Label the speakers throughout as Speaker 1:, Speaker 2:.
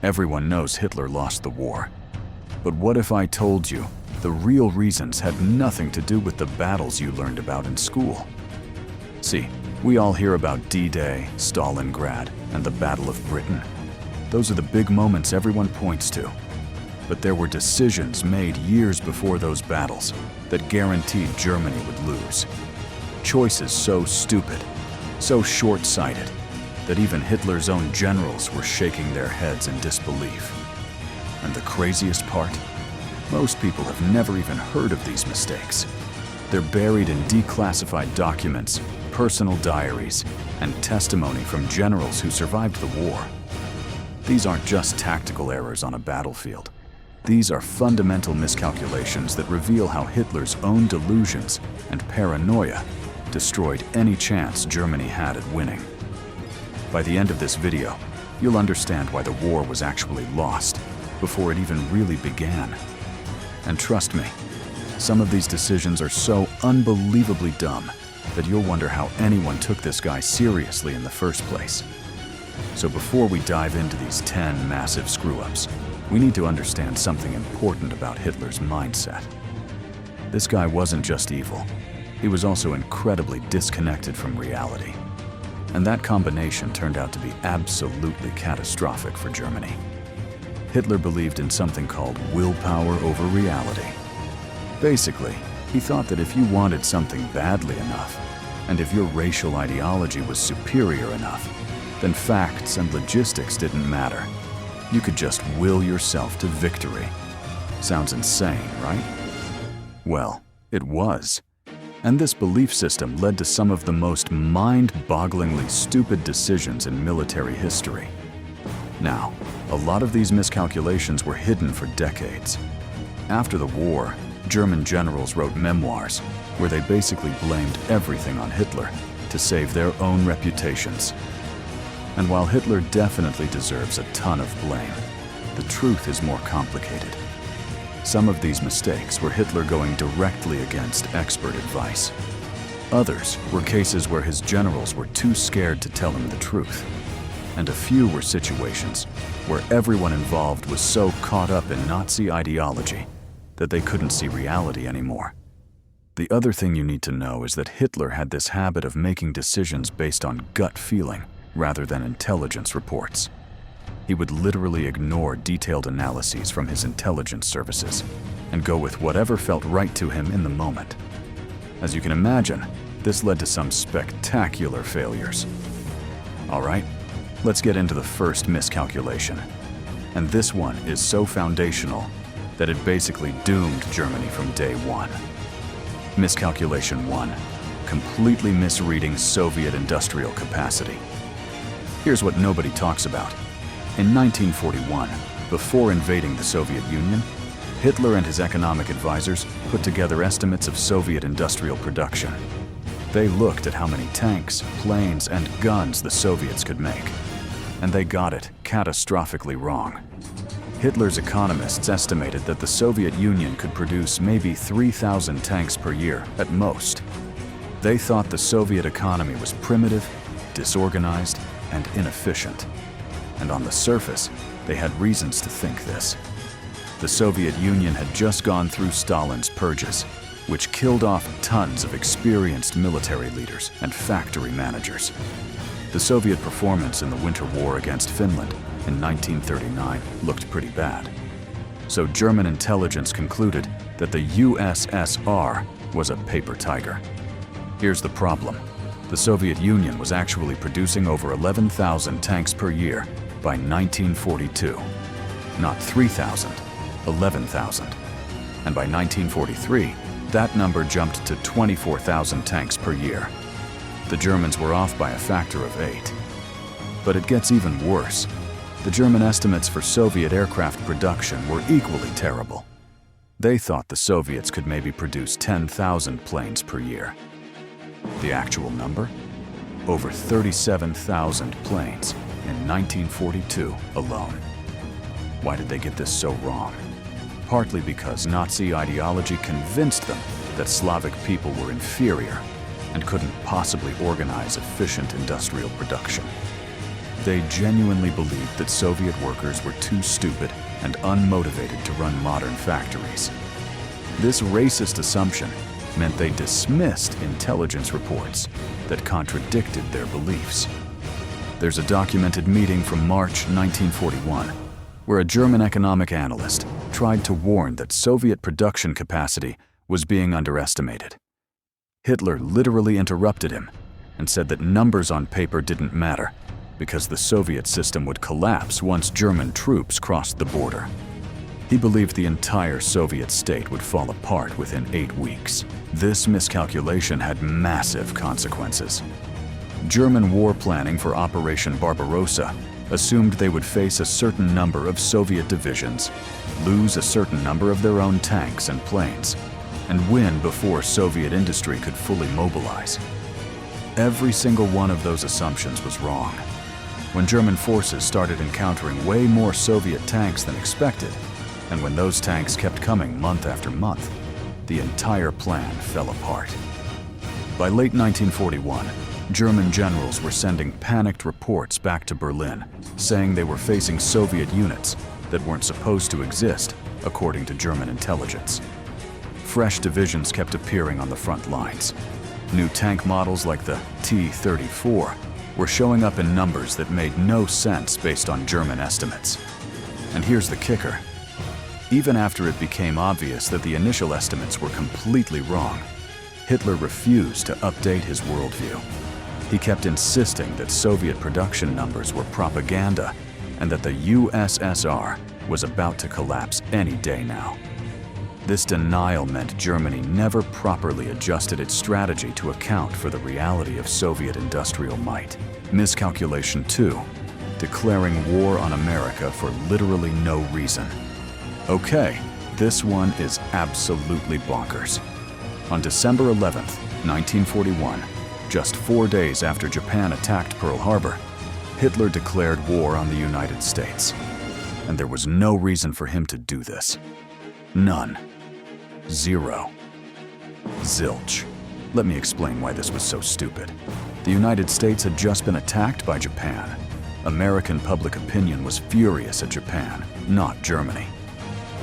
Speaker 1: Everyone knows Hitler lost the war. But what if I told you the real reasons had nothing to do with the battles you learned about in school? See, we all hear about D-Day, Stalingrad, and the Battle of Britain. Those are the big moments everyone points to. But there were decisions made years before those battles that guaranteed Germany would lose. Choices so stupid, so short-sighted, that even Hitler's own generals were shaking their heads in disbelief. And the craziest part? Most people have never even heard of these mistakes. They're buried in declassified documents, personal diaries, and testimony from generals who survived the war. These aren't just tactical errors on a battlefield. These are fundamental miscalculations that reveal how Hitler's own delusions and paranoia destroyed any chance Germany had at winning. By the end of this video, you'll understand why the war was actually lost before it even really began. And trust me, some of these decisions are so unbelievably dumb that you'll wonder how anyone took this guy seriously in the first place. So before we dive into these 10 massive screw-ups, we need to understand something important about Hitler's mindset. This guy wasn't just evil, he was also incredibly disconnected from reality. And that combination turned out to be absolutely catastrophic for Germany. Hitler believed in something called willpower over reality. Basically, he thought that if you wanted something badly enough, and if your racial ideology was superior enough, then facts and logistics didn't matter. You could just will yourself to victory. Sounds insane, right? Well, it was. And this belief system led to some of the most mind-bogglingly stupid decisions in military history. Now, a lot of these miscalculations were hidden for decades. After the war, German generals wrote memoirs where they basically blamed everything on Hitler to save their own reputations. And while Hitler definitely deserves a ton of blame, the truth is more complicated. Some of these mistakes were Hitler going directly against expert advice. Others were cases where his generals were too scared to tell him the truth. And a few were situations where everyone involved was so caught up in Nazi ideology that they couldn't see reality anymore. The other thing you need to know is that Hitler had this habit of making decisions based on gut feeling rather than intelligence reports. He would literally ignore detailed analyses from his intelligence services and go with whatever felt right to him in the moment. As you can imagine, this led to some spectacular failures. All right, let's get into the first miscalculation. And this one is so foundational that it basically doomed Germany from day one. Miscalculation 1, completely misreading Soviet industrial capacity. Here's what nobody talks about. In 1941, before invading the Soviet Union, Hitler and his economic advisors put together estimates of Soviet industrial production. They looked at how many tanks, planes, and guns the Soviets could make. And they got it catastrophically wrong. Hitler's economists estimated that the Soviet Union could produce maybe 3,000 tanks per year at most. They thought the Soviet economy was primitive, disorganized, and inefficient. And on the surface, they had reasons to think this. The Soviet Union had just gone through Stalin's purges, which killed off tons of experienced military leaders and factory managers. The Soviet performance in the Winter War against Finland in 1939 looked pretty bad. So German intelligence concluded that the USSR was a paper tiger. Here's the problem. The Soviet Union was actually producing over 11,000 tanks per year by 1942. Not 3,000, 11,000. And by 1943, that number jumped to 24,000 tanks per year. The Germans were off by a factor of 8. But it gets even worse. The German estimates for Soviet aircraft production were equally terrible. They thought the Soviets could maybe produce 10,000 planes per year. The actual number? Over 37,000 planes in 1942 alone. Why did they get this so wrong? Partly because Nazi ideology convinced them that Slavic people were inferior and couldn't possibly organize efficient industrial production. They genuinely believed that Soviet workers were too stupid and unmotivated to run modern factories. This racist assumption meant they dismissed intelligence reports that contradicted their beliefs. There's a documented meeting from March 1941 where a German economic analyst tried to warn that Soviet production capacity was being underestimated. Hitler literally interrupted him and said that numbers on paper didn't matter because the Soviet system would collapse once German troops crossed the border. He believed the entire Soviet state would fall apart within 8 weeks. This miscalculation had massive consequences. German war planning for Operation Barbarossa assumed they would face a certain number of Soviet divisions, lose a certain number of their own tanks and planes, and win before Soviet industry could fully mobilize. Every single one of those assumptions was wrong. When German forces started encountering way more Soviet tanks than expected, and when those tanks kept coming month after month, the entire plan fell apart. By late 1941, German generals were sending panicked reports back to Berlin, saying they were facing Soviet units that weren't supposed to exist, according to German intelligence. Fresh divisions kept appearing on the front lines. New tank models like the T-34 were showing up in numbers that made no sense based on German estimates. And here's the kicker. Even after it became obvious that the initial estimates were completely wrong, Hitler refused to update his worldview. He kept insisting that Soviet production numbers were propaganda and that the USSR was about to collapse any day now. This denial meant Germany never properly adjusted its strategy to account for the reality of Soviet industrial might. Miscalculation 2, declaring war on America for literally no reason. Okay, this one is absolutely bonkers. On December 11th, 1941, just 4 days after Japan attacked Pearl Harbor, Hitler declared war on the United States. And there was no reason for him to do this. None. Zero. Zilch. Let me explain why this was so stupid. The United States had just been attacked by Japan. American public opinion was furious at Japan, not Germany.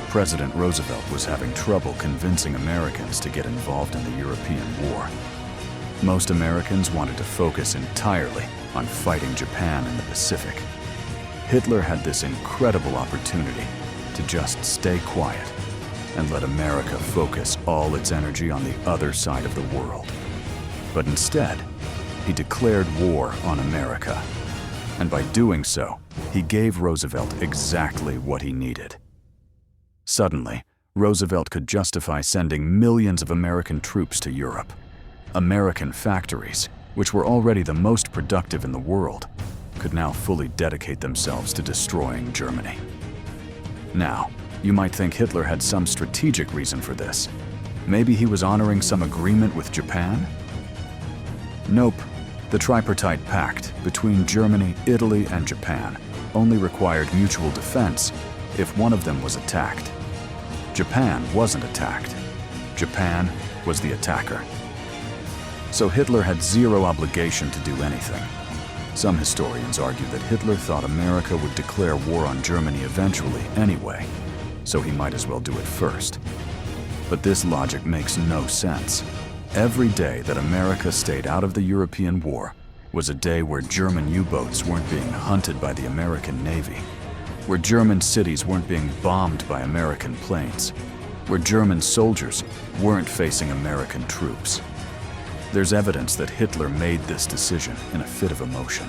Speaker 1: President Roosevelt was having trouble convincing Americans to get involved in the European War. Most Americans wanted to focus entirely on fighting Japan in the Pacific. Hitler had this incredible opportunity to just stay quiet and let America focus all its energy on the other side of the world. But instead, he declared war on America. And by doing so, he gave Roosevelt exactly what he needed. Suddenly, Roosevelt could justify sending millions of American troops to Europe. American factories, which were already the most productive in the world, could now fully dedicate themselves to destroying Germany. Now, you might think Hitler had some strategic reason for this. Maybe he was honoring some agreement with Japan? Nope. The Tripartite Pact between Germany, Italy, and Japan only required mutual defense if one of them was attacked. Japan wasn't attacked. Japan was the attacker. So Hitler had zero obligation to do anything. Some historians argue that Hitler thought America would declare war on Germany eventually anyway, so he might as well do it first. But this logic makes no sense. Every day that America stayed out of the European war was a day where German U-boats weren't being hunted by the American Navy, where German cities weren't being bombed by American planes, where German soldiers weren't facing American troops. There's evidence that Hitler made this decision in a fit of emotion.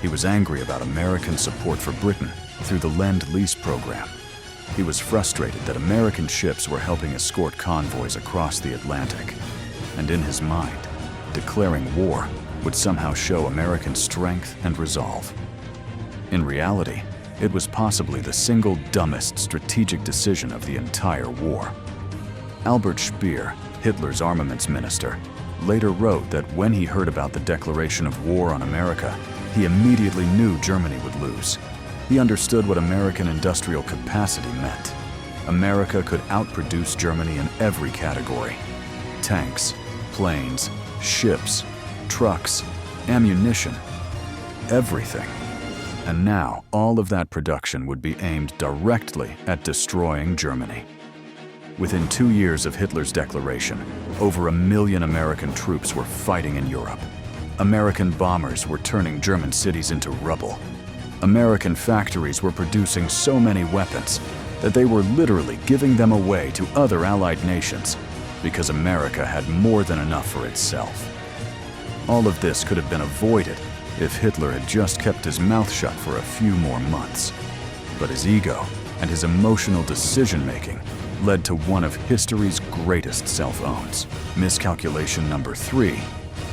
Speaker 1: He was angry about American support for Britain through the Lend-Lease program. He was frustrated that American ships were helping escort convoys across the Atlantic. And in his mind, declaring war would somehow show American strength and resolve. In reality, it was possibly the single dumbest strategic decision of the entire war. Albert Speer, Hitler's armaments minister, later wrote that when he heard about the declaration of war on America, he immediately knew Germany would lose. He understood what American industrial capacity meant. America could outproduce Germany in every category: tanks, planes, ships, trucks, ammunition, everything. And now, all of that production would be aimed directly at destroying Germany. Within 2 years of Hitler's declaration, over 1 million American troops were fighting in Europe. American bombers were turning German cities into rubble. American factories were producing so many weapons that they were literally giving them away to other Allied nations because America had more than enough for itself. All of this could have been avoided if Hitler had just kept his mouth shut for a few more months. But his ego and his emotional decision-making led to one of history's greatest self-owns. Miscalculation number 3,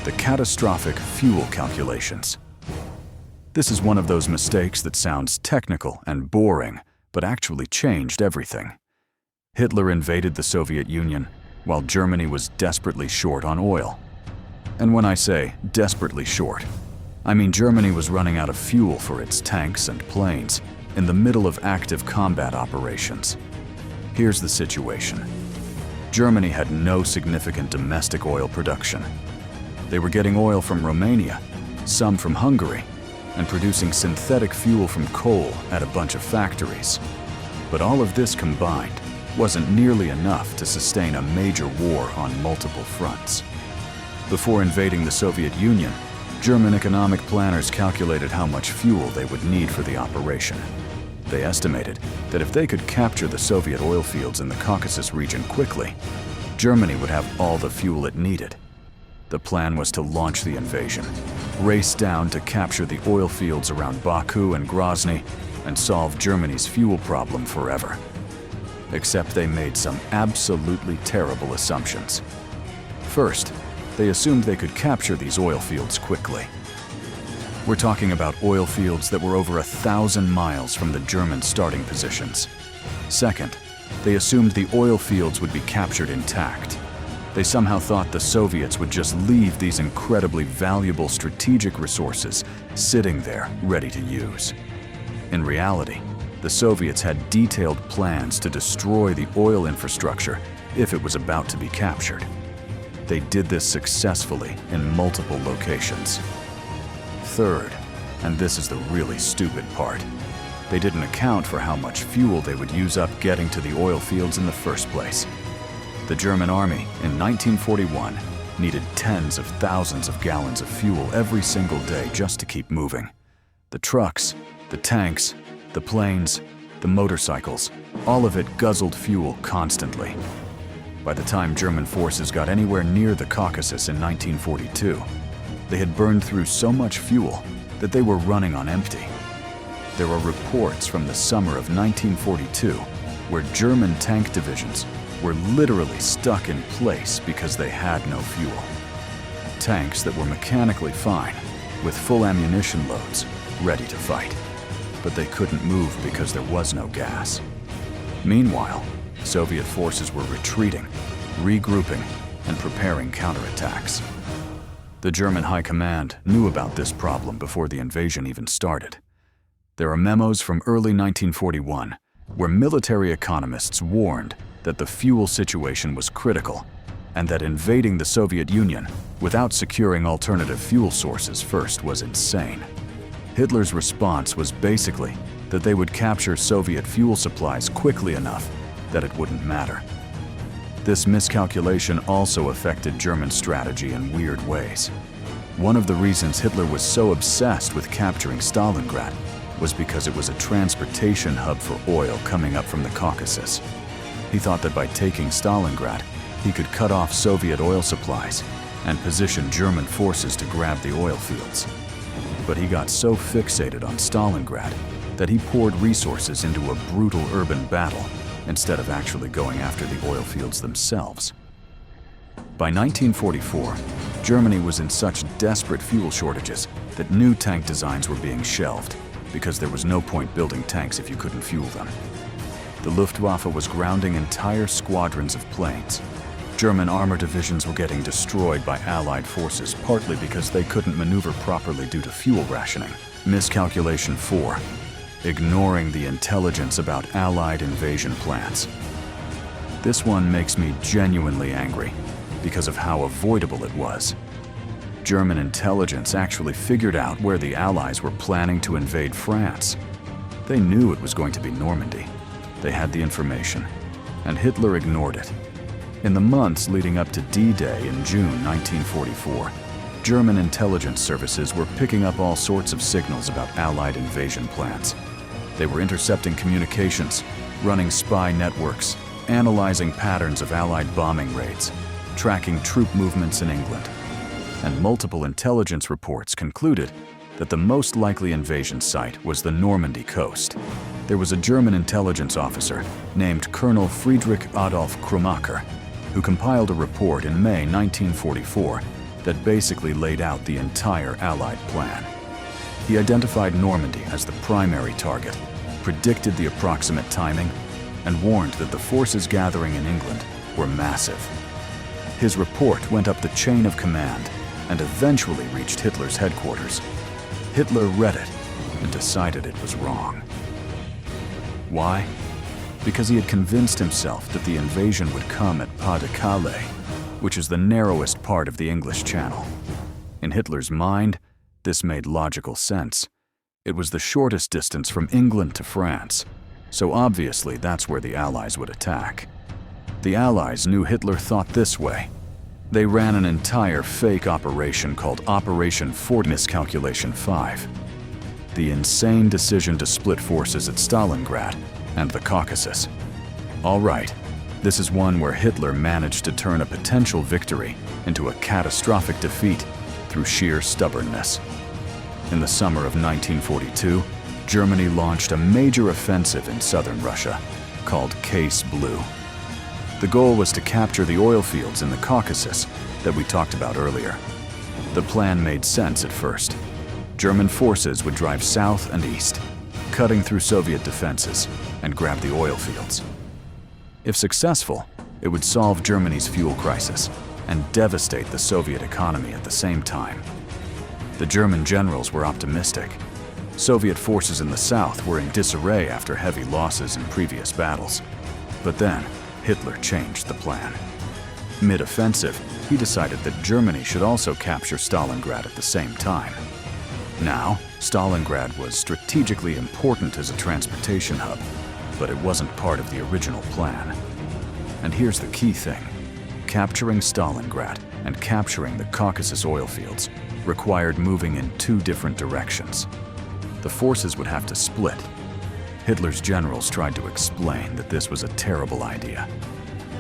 Speaker 1: the catastrophic fuel calculations. This is one of those mistakes that sounds technical and boring, but actually changed everything. Hitler invaded the Soviet Union while Germany was desperately short on oil. And when I say desperately short, I mean Germany was running out of fuel for its tanks and planes in the middle of active combat operations. Here's the situation. Germany had no significant domestic oil production. They were getting oil from Romania, some from Hungary, and producing synthetic fuel from coal at a bunch of factories. But all of this combined wasn't nearly enough to sustain a major war on multiple fronts. Before invading the Soviet Union, German economic planners calculated how much fuel they would need for the operation. They estimated that if they could capture the Soviet oil fields in the Caucasus region quickly, Germany would have all the fuel it needed. The plan was to launch the invasion, race down to capture the oil fields around Baku and Grozny, and solve Germany's fuel problem forever. Except they made some absolutely terrible assumptions. First, they assumed they could capture these oil fields quickly. We're talking about oil fields that were over 1,000 miles from the German starting positions. Second, they assumed the oil fields would be captured intact. They somehow thought the Soviets would just leave these incredibly valuable strategic resources sitting there ready to use. In reality, the Soviets had detailed plans to destroy the oil infrastructure if it was about to be captured. They did this successfully in multiple locations. Third, and this is the really stupid part, they didn't account for how much fuel they would use up getting to the oil fields in the first place. The German army in 1941 needed tens of thousands of gallons of fuel every single day just to keep moving. The trucks, the tanks, the planes, the motorcycles, all of it guzzled fuel constantly. By the time German forces got anywhere near the Caucasus in 1942, they had burned through so much fuel that they were running on empty. There are reports from the summer of 1942 where German tank divisions were literally stuck in place because they had no fuel. Tanks that were mechanically fine, with full ammunition loads, ready to fight. But they couldn't move because there was no gas. Meanwhile, Soviet forces were retreating, regrouping, and preparing counterattacks. The German High Command knew about this problem before the invasion even started. There are memos from early 1941 where military economists warned that the fuel situation was critical and that invading the Soviet Union without securing alternative fuel sources first was insane. Hitler's response was basically that they would capture Soviet fuel supplies quickly enough that it wouldn't matter. This miscalculation also affected German strategy in weird ways. One of the reasons Hitler was so obsessed with capturing Stalingrad was because it was a transportation hub for oil coming up from the Caucasus. He thought that by taking Stalingrad, he could cut off Soviet oil supplies and position German forces to grab the oil fields. But he got so fixated on Stalingrad that he poured resources into a brutal urban battle instead of actually going after the oil fields themselves. By 1944, Germany was in such desperate fuel shortages that new tank designs were being shelved because there was no point building tanks if you couldn't fuel them. The Luftwaffe was grounding entire squadrons of planes. German armor divisions were getting destroyed by Allied forces, partly because they couldn't maneuver properly due to fuel rationing. Miscalculation 4. Ignoring the intelligence about Allied invasion plans. This one makes me genuinely angry because of how avoidable it was. German intelligence actually figured out where the Allies were planning to invade France. They knew it was going to be Normandy. They had the information, and Hitler ignored it. In the months leading up to D-Day in June 1944, German intelligence services were picking up all sorts of signals about Allied invasion plans. They were intercepting communications, running spy networks, analyzing patterns of Allied bombing raids, tracking troop movements in England. And multiple intelligence reports concluded that the most likely invasion site was the Normandy coast. There was a German intelligence officer named Colonel Friedrich Adolf Krummacher who compiled a report in May 1944 that basically laid out the entire Allied plan. He identified Normandy as the primary target, predicted the approximate timing, and warned that the forces gathering in England were massive. His report went up the chain of command and eventually reached Hitler's headquarters. Hitler read it and decided it was wrong. Why? Because he had convinced himself that the invasion would come at Pas de Calais, which is the narrowest part of the English Channel. In Hitler's mind, this made logical sense. It was the shortest distance from England to France, so obviously that's where the Allies would attack. The Allies knew Hitler thought this way. They ran an entire fake operation called Operation Fort Miscalculation 5. The insane decision to split forces at Stalingrad and the Caucasus. All right, this is one where Hitler managed to turn a potential victory into a catastrophic defeat through sheer stubbornness. In the summer of 1942, Germany launched a major offensive in southern Russia called Case Blue. The goal was to capture the oil fields in the Caucasus that we talked about earlier. The plan made sense at first. German forces would drive south and east, cutting through Soviet defenses and grab the oil fields. If successful, it would solve Germany's fuel crisis and devastate the Soviet economy at the same time. The German generals were optimistic. Soviet forces in the south were in disarray after heavy losses in previous battles. But then, Hitler changed the plan. Mid-offensive, he decided that Germany should also capture Stalingrad at the same time. Now, Stalingrad was strategically important as a transportation hub, but it wasn't part of the original plan. And here's the key thing. Capturing Stalingrad and capturing the Caucasus oil fields required moving in two different directions. The forces would have to split. Hitler's generals tried to explain that this was a terrible idea.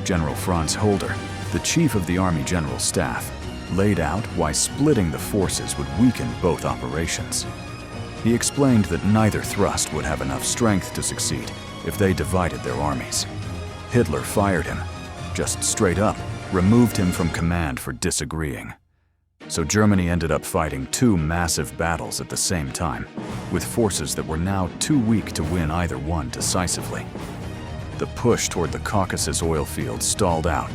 Speaker 1: General Franz Holder, the chief of the Army General Staff, laid out why splitting the forces would weaken both operations. He explained that neither thrust would have enough strength to succeed if they divided their armies. Hitler fired him, just straight up, removed him from command for disagreeing. So Germany ended up fighting two massive battles at the same time, with forces that were now too weak to win either one decisively. The push toward the Caucasus oil fields stalled out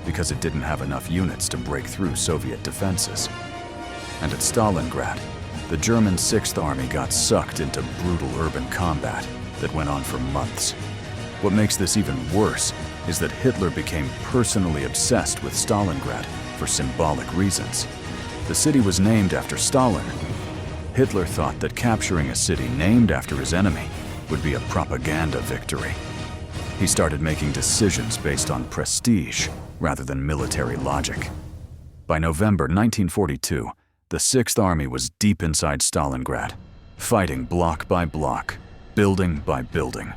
Speaker 1: because it didn't have enough units to break through Soviet defenses. And at Stalingrad, the German 6th Army got sucked into brutal urban combat that went on for months. What makes this even worse is that Hitler became personally obsessed with Stalingrad for symbolic reasons. The city was named after Stalin. Hitler thought that capturing a city named after his enemy would be a propaganda victory. He started making decisions based on prestige rather than military logic. By November 1942, the 6th Army was deep inside Stalingrad, fighting block by block, building by building.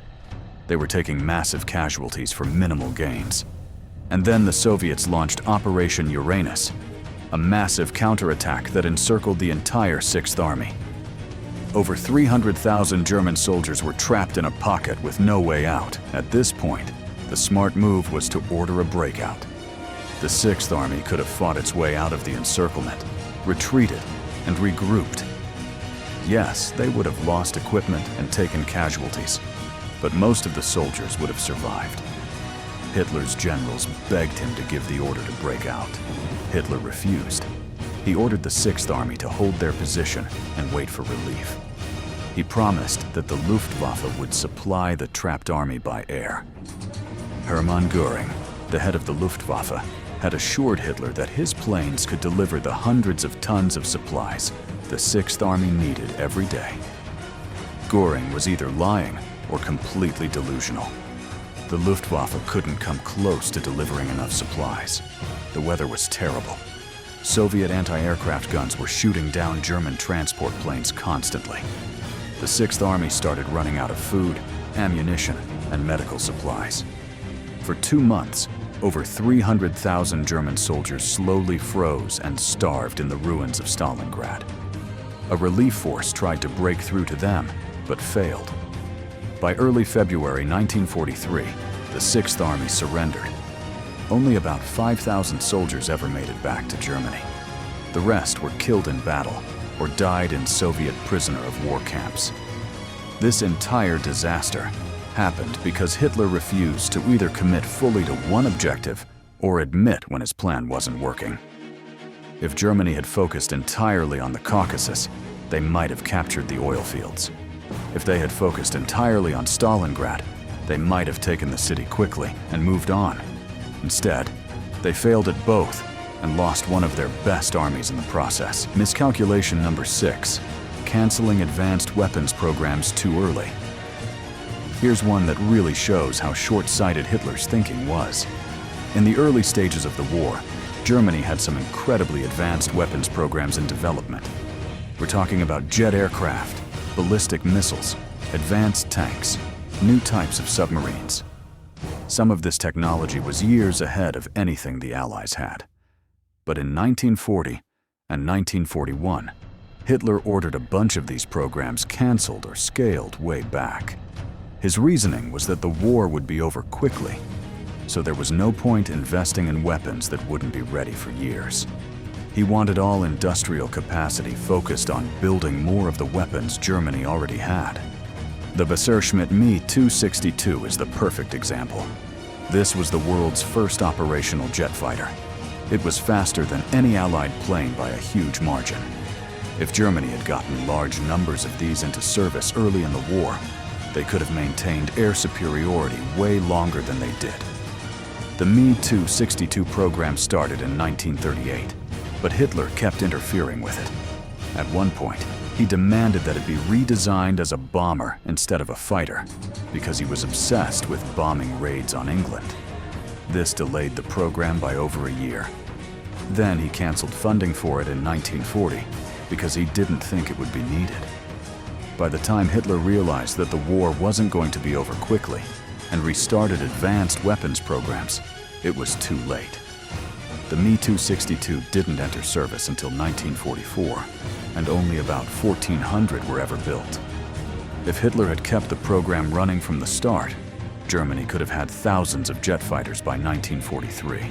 Speaker 1: They were taking massive casualties for minimal gains. And then the Soviets launched Operation Uranus, a massive counterattack that encircled the entire 6th Army. Over 300,000 German soldiers were trapped in a pocket with no way out. At this point, the smart move was to order a breakout. The 6th Army could have fought its way out of the encirclement, retreated, and regrouped. Yes, they would have lost equipment and taken casualties, but most of the soldiers would have survived. Hitler's generals begged him to give the order to break out. Hitler refused. He ordered the 6th Army to hold their position and wait for relief. He promised that the Luftwaffe would supply the trapped army by air. Hermann Göring, the head of the Luftwaffe, had assured Hitler that his planes could deliver the hundreds of tons of supplies the Sixth Army needed every day. Göring was either lying or completely delusional. The Luftwaffe couldn't come close to delivering enough supplies. The weather was terrible. Soviet anti-aircraft guns were shooting down German transport planes constantly. The Sixth Army started running out of food, ammunition, and medical supplies. For 2 months, over 300,000 German soldiers slowly froze and starved in the ruins of Stalingrad. A relief force tried to break through to them, but failed. By early February 1943, the Sixth Army surrendered. Only about 5,000 soldiers ever made it back to Germany. The rest were killed in battle or died in Soviet prisoner of war camps. This entire disaster happened because Hitler refused to either commit fully to one objective or admit when his plan wasn't working. If Germany had focused entirely on the Caucasus, they might have captured the oil fields. If they had focused entirely on Stalingrad, they might have taken the city quickly and moved on. Instead, they failed at both and lost one of their best armies in the process. Miscalculation number 6, canceling advanced weapons programs too early. Here's one that really shows how short-sighted Hitler's thinking was. In the early stages of the war, Germany had some incredibly advanced weapons programs in development. We're talking about jet aircraft, ballistic missiles, advanced tanks, new types of submarines. Some of this technology was years ahead of anything the Allies had. But in 1940 and 1941, Hitler ordered a bunch of these programs canceled or scaled way back. His reasoning was that the war would be over quickly, so there was no point investing in weapons that wouldn't be ready for years. He wanted all industrial capacity focused on building more of the weapons Germany already had. The Messerschmitt Me-262 is the perfect example. This was the world's first operational jet fighter. It was faster than any Allied plane by a huge margin. If Germany had gotten large numbers of these into service early in the war, they could have maintained air superiority way longer than they did. The Me-262 program started in 1938, but Hitler kept interfering with it. At one point, he demanded that it be redesigned as a bomber instead of a fighter, because he was obsessed with bombing raids on England. This delayed the program by over a year. Then he canceled funding for it in 1940 because he didn't think it would be needed. By the time Hitler realized that the war wasn't going to be over quickly and restarted advanced weapons programs, it was too late. The Me-262 didn't enter service until 1944, and only about 1,400 were ever built. If Hitler had kept the program running from the start, Germany could have had thousands of jet fighters by 1943.